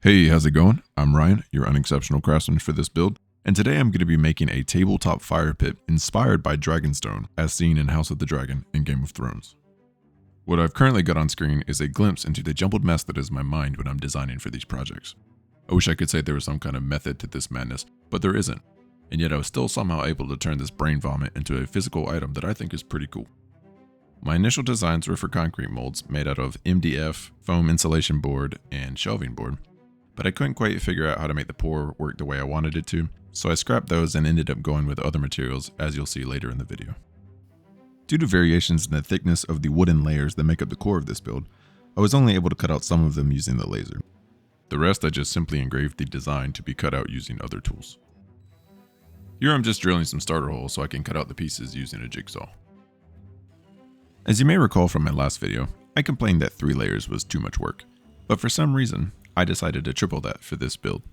Hey, how's it going? I'm Ryan, your unexceptional craftsman for this build, and today I'm going to be making a tabletop fire pit inspired by Dragonstone, as seen in House of the Dragon in Game of Thrones. What I've currently got on screen is a glimpse into the jumbled mess that is my mind when I'm designing for these projects. I wish I could say there was some kind of method to this madness, but there isn't, and yet I was still somehow able to turn this brain vomit into a physical item that I think is pretty cool. My initial designs were for concrete molds made out of MDF, foam insulation board, and shelving board, but I couldn't quite figure out how to make the pour work the way I wanted it to, so I scrapped those and ended up going with other materials, as you'll see later in the video. Due to variations in the thickness of the wooden layers that make up the core of this build, I was only able to cut out some of them using the laser. The rest I just simply engraved the design to be cut out using other tools. Here I'm just drilling some starter holes so I can cut out the pieces using a jigsaw. As you may recall from my last video, I complained that 3 layers was too much work, but for some reason, I decided to triple that for this build.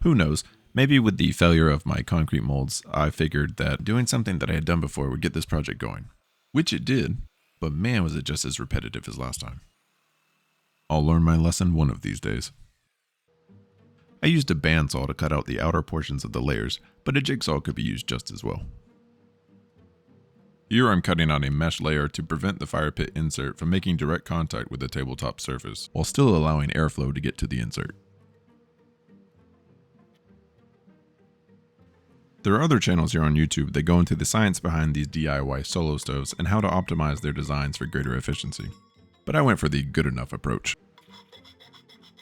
Who knows, maybe with the failure of my concrete molds, I figured that doing something that I had done before would get this project going. Which it did, but man was it just as repetitive as last time. I'll learn my lesson one of these days. I used a bandsaw to cut out the outer portions of the layers, but a jigsaw could be used just as well. Here I'm cutting out a mesh layer to prevent the fire pit insert from making direct contact with the tabletop surface, while still allowing airflow to get to the insert. There are other channels here on YouTube that go into the science behind these DIY solo stoves and how to optimize their designs for greater efficiency, but I went for the good enough approach.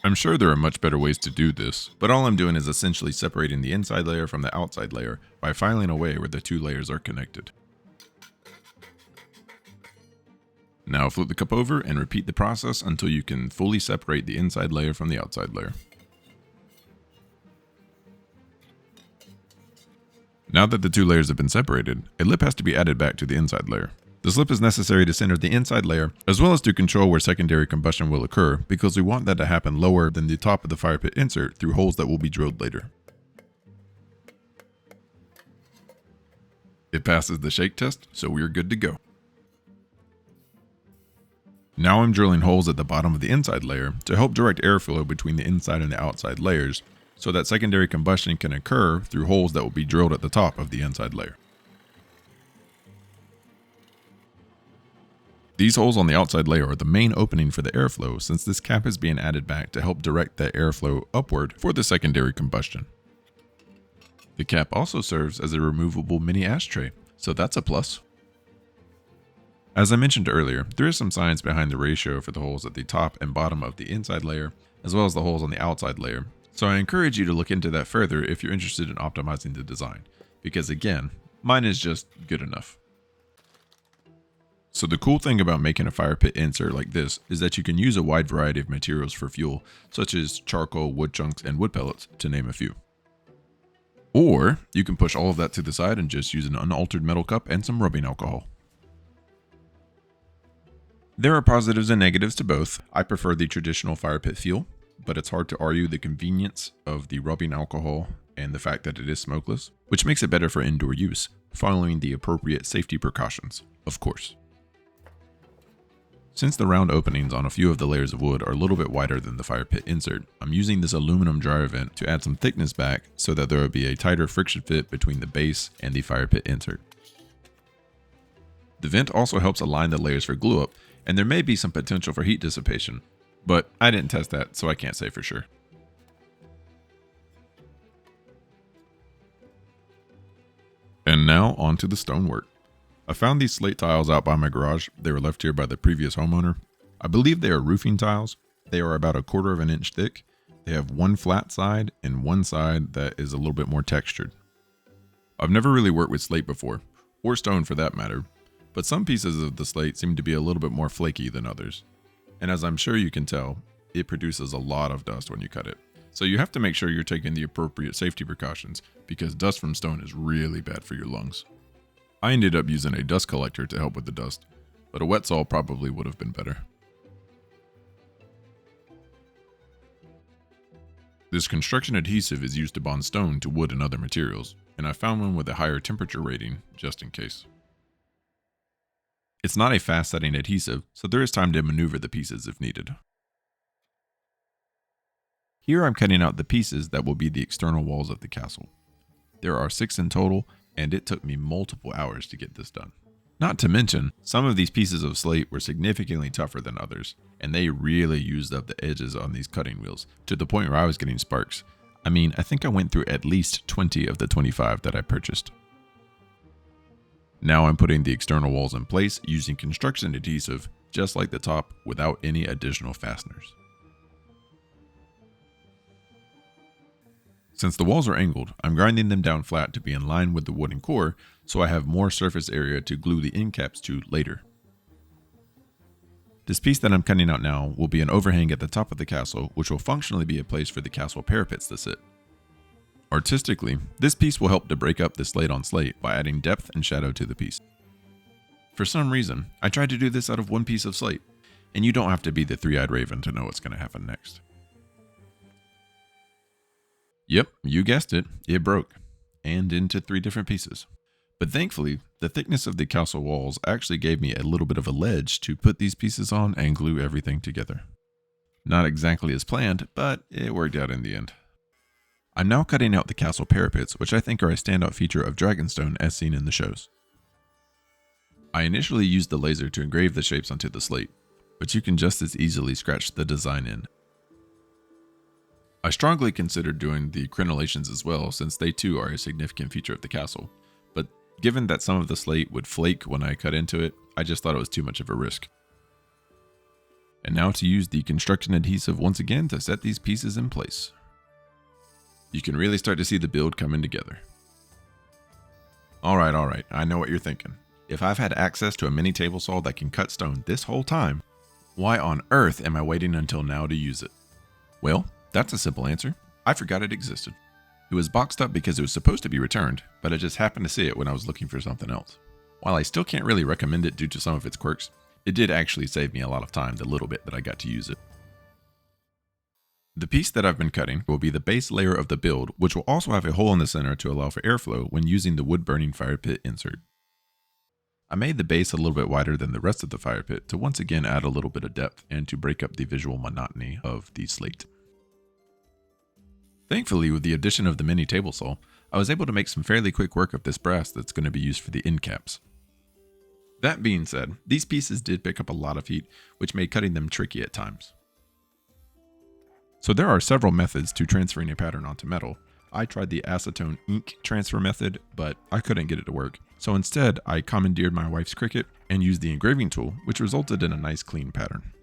I'm sure there are much better ways to do this, but all I'm doing is essentially separating the inside layer from the outside layer by filing away where the 2 layers are connected. Now flip the cup over and repeat the process until you can fully separate the inside layer from the outside layer. Now that the 2 layers have been separated, a lip has to be added back to the inside layer. This lip is necessary to center the inside layer, as well as to control where secondary combustion will occur, because we want that to happen lower than the top of the fire pit insert through holes that will be drilled later. It passes the shake test, so we are good to go. Now I'm drilling holes at the bottom of the inside layer to help direct airflow between the inside and the outside layers, so that secondary combustion can occur through holes that will be drilled at the top of the inside layer. These holes on the outside layer are the main opening for the airflow, since this cap is being added back to help direct that airflow upward for the secondary combustion. The cap also serves as a removable mini ashtray, so that's a plus. As I mentioned earlier, there is some science behind the ratio for the holes at the top and bottom of the inside layer, as well as the holes on the outside layer, so I encourage you to look into that further if you're interested in optimizing the design, because again, mine is just good enough. So the cool thing about making a fire pit insert like this is that you can use a wide variety of materials for fuel, such as charcoal, wood chunks, and wood pellets, to name a few. Or you can push all of that to the side and just use an unaltered metal cup and some rubbing alcohol. There are positives and negatives to both. I prefer the traditional fire pit feel, but it's hard to argue the convenience of the rubbing alcohol and the fact that it is smokeless, which makes it better for indoor use, following the appropriate safety precautions, of course. Since the round openings on a few of the layers of wood are a little bit wider than the fire pit insert, I'm using this aluminum dryer vent to add some thickness back so that there will be a tighter friction fit between the base and the fire pit insert. The vent also helps align the layers for glue up, and there may be some potential for heat dissipation, but I didn't test that, so I can't say for sure. And now on to the stonework. I found these slate tiles out by my garage. They were left here by the previous homeowner. I believe they are roofing tiles. They are about 1/4 of an inch thick. They have one flat side and one side that is a little bit more textured. I've never really worked with slate before, or stone for that matter, but some pieces of the slate seem to be a little bit more flaky than others. And as I'm sure you can tell, it produces a lot of dust when you cut it. So you have to make sure you're taking the appropriate safety precautions, because dust from stone is really bad for your lungs. I ended up using a dust collector to help with the dust, but a wet saw probably would have been better. This construction adhesive is used to bond stone to wood and other materials, and I found one with a higher temperature rating just in case. It's not a fast setting adhesive, so there is time to maneuver the pieces if needed. Here I'm cutting out the pieces that will be the external walls of the castle. There are 6 in total, and it took me multiple hours to get this done. Not to mention, some of these pieces of slate were significantly tougher than others, and they really used up the edges on these cutting wheels, to the point where I was getting sparks. I mean, I think I went through at least 20 of the 25 that I purchased. Now I'm putting the external walls in place using construction adhesive, just like the top, without any additional fasteners. Since the walls are angled, I'm grinding them down flat to be in line with the wooden core, so I have more surface area to glue the end caps to later. This piece that I'm cutting out now will be an overhang at the top of the castle, which will functionally be a place for the castle parapets to sit. Artistically, this piece will help to break up the slate on slate by adding depth and shadow to the piece. For some reason, I tried to do this out of one piece of slate, and you don't have to be the three-eyed raven to know what's going to happen next. Yep, you guessed it, it broke, and into 3 different pieces. But thankfully, the thickness of the castle walls actually gave me a little bit of a ledge to put these pieces on and glue everything together. Not exactly as planned, but it worked out in the end. I'm now cutting out the castle parapets, which I think are a standout feature of Dragonstone as seen in the shows. I initially used the laser to engrave the shapes onto the slate, but you can just as easily scratch the design in. I strongly considered doing the crenellations as well, since they too are a significant feature of the castle, but given that some of the slate would flake when I cut into it, I just thought it was too much of a risk. And now to use the construction adhesive once again to set these pieces in place. You can really start to see the build coming together. Alright, I know what you're thinking. If I've had access to a mini table saw that can cut stone this whole time, why on earth am I waiting until now to use it? Well, that's a simple answer. I forgot it existed. It was boxed up because it was supposed to be returned, but I just happened to see it when I was looking for something else. While I still can't really recommend it due to some of its quirks, it did actually save me a lot of time the little bit that I got to use it. The piece that I've been cutting will be the base layer of the build, which will also have a hole in the center to allow for airflow when using the wood-burning fire pit insert. I made the base a little bit wider than the rest of the fire pit to once again add a little bit of depth and to break up the visual monotony of the slate. Thankfully, with the addition of the mini table saw, I was able to make some fairly quick work of this brass that's going to be used for the end caps. That being said, these pieces did pick up a lot of heat, which made cutting them tricky at times. So there are several methods to transferring a pattern onto metal. I tried the acetone ink transfer method, but I couldn't get it to work. So instead, I commandeered my wife's Cricut and used the engraving tool, which resulted in a nice clean pattern.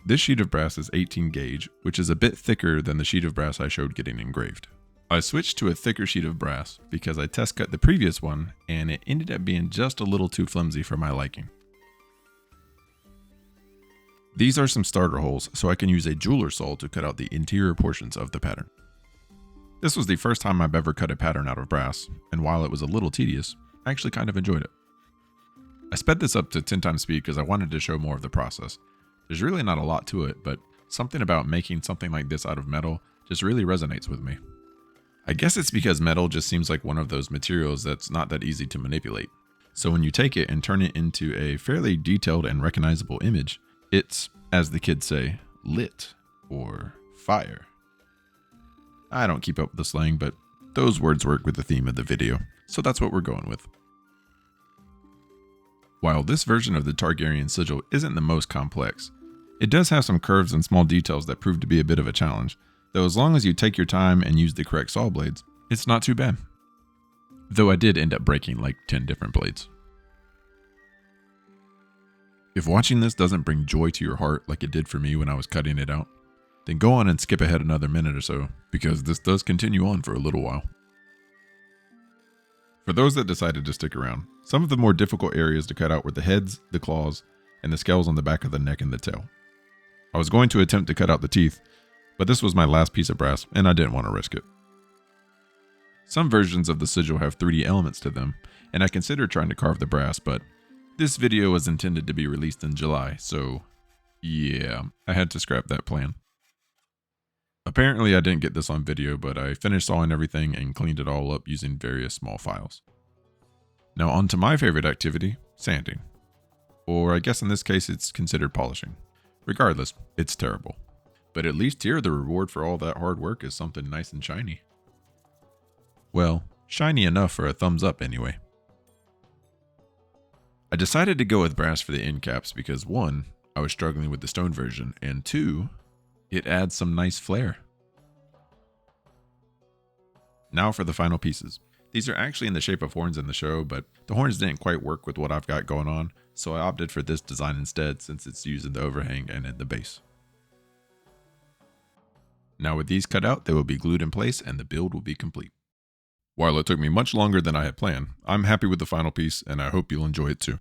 This sheet of brass is 18 gauge, which is a bit thicker than the sheet of brass I showed getting engraved. I switched to a thicker sheet of brass because I test cut the previous one and it ended up being just a little too flimsy for my liking. These are some starter holes, so I can use a jeweler saw to cut out the interior portions of the pattern. This was the first time I've ever cut a pattern out of brass, and while it was a little tedious, I actually kind of enjoyed it. I sped this up to 10 times speed because I wanted to show more of the process. There's really not a lot to it, but something about making something like this out of metal just really resonates with me. I guess it's because metal just seems like one of those materials that's not that easy to manipulate. So when you take it and turn it into a fairly detailed and recognizable image, it's, as the kids say, lit or fire. I don't keep up with the slang, but those words work with the theme of the video, so that's what we're going with. While this version of the Targaryen sigil isn't the most complex, it does have some curves and small details that prove to be a bit of a challenge, though as long as you take your time and use the correct saw blades, it's not too bad. Though I did end up breaking like 10 different blades. If watching this doesn't bring joy to your heart like it did for me when I was cutting it out, then go on and skip ahead another minute or so, because this does continue on for a little while. For those that decided to stick around, some of the more difficult areas to cut out were the heads, the claws, and the scales on the back of the neck and the tail. I was going to attempt to cut out the teeth, but this was my last piece of brass and I didn't want to risk it. Some versions of the sigil have 3D elements to them, and I considered trying to carve the brass, but this video was intended to be released in July, so yeah, I had to scrap that plan. Apparently I didn't get this on video, but I finished sawing everything and cleaned it all up using various small files. Now on to my favorite activity, sanding. Or I guess in this case it's considered polishing. Regardless, it's terrible. But at least here the reward for all that hard work is something nice and shiny. Well, shiny enough for a thumbs up anyway. I decided to go with brass for the end caps because 1, I was struggling with the stone version, and 2, it adds some nice flair. Now for the final pieces. These are actually in the shape of horns in the show, but the horns didn't quite work with what I've got going on, so I opted for this design instead since it's used in the overhang and in the base. Now with these cut out, they will be glued in place and the build will be complete. While it took me much longer than I had planned, I'm happy with the final piece and I hope you'll enjoy it too.